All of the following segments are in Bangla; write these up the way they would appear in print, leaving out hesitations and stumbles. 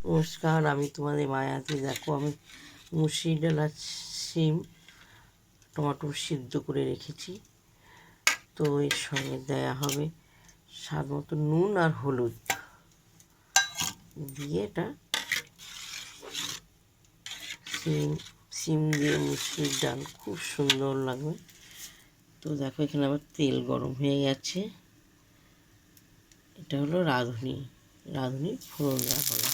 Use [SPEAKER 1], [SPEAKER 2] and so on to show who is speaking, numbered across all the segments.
[SPEAKER 1] নমস্কার, আমি তোমাদের মায়াতি। দেখো, আমি মুসুর ডাল আর শিম টমেটো সিদ্ধ করে রেখেছি। তো এর সঙ্গে দেয়া হবে স্বাদ মতো নুন আর হলুদ দিয়ে এটা শিম দিয়ে মুসুর ডাল খুব সুন্দর লাগবে। তো দেখো, এখানে আবার তেল গরম হয়ে গেছে। এটা হলো রাঁধুনি ফোড়ন দেওয়া হলো।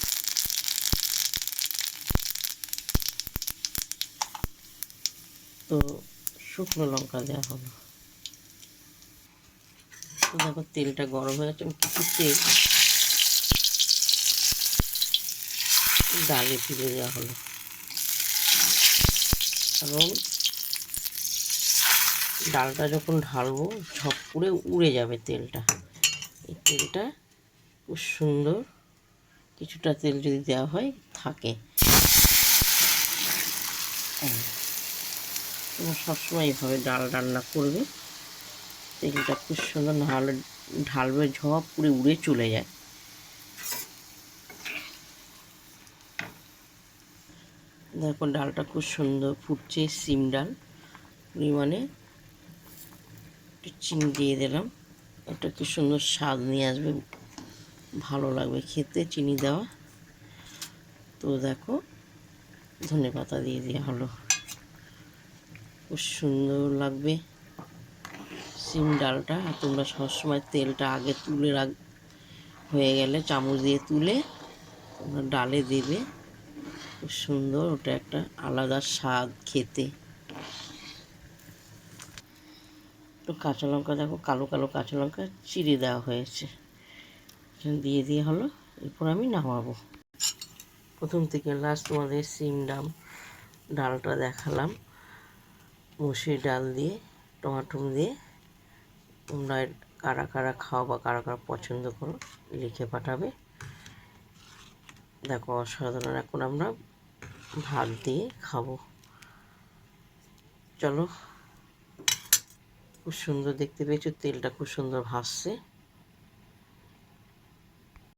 [SPEAKER 1] তো শুকনো লঙ্কা দেওয়া হলো। তো দেখো, তেলটা গরম হয়ে গেছে। কিছু তেল ডালে তুলে দেওয়া হলো এবং ডালটা যখন ঢালবো ঝপ করে উড়ে যাবে তেলটা। এই তেলটা খুব সুন্দর, কিছুটা তেল যদি দেওয়া হয় থাকে। তোমরা সবসময় এইভাবে ডাল রান্না করবে, তেলটা খুব সুন্দর, নাহলে ঢালবে ঝপ করে উড়ে চলে যায়। দেখো, ডালটা খুব সুন্দর ফুটছে। শিম ডাল পরিমাণে একটু চিনি দিয়ে দিলাম। এটা কি সুন্দর স্বাদ নিয়ে আসবে, ভালো লাগবে খেতে চিনি দেওয়া। তো দেখো, ধনেপাতা দিয়ে দেওয়া হলো। খুব সুন্দর লাগবে শিম ডালটা। আর তোমরা সবসময় তেলটা আগে তুলে হয়ে গেলে চামচ দিয়ে তুলে তোমরা ডালে দেবে। খুব সুন্দর, ওটা একটা আলাদা স্বাদ খেতে। তো কাঁচা লঙ্কা দেখো, কালো কালো কাঁচা লঙ্কা চিড়ে দেওয়া হয়েছে, এখানে দিয়ে দেওয়া হলো। এরপর আমি নামাবো। প্রথম থেকে লাস্ট তোমাদের শিম ডালটা দেখালাম মুসুর ডাল দিয়ে টমাটো দিয়ে। তোমরা কারা কারা খাও বা কারা কারা পছন্দ করো লিখে পাঠাবে। দেখো, অসাধারণ। এখন আমরা ভাত দিয়ে খাবো। চলো, খুব সুন্দর দেখতে পেয়েছো, তেলটা খুব সুন্দর ভাসছে।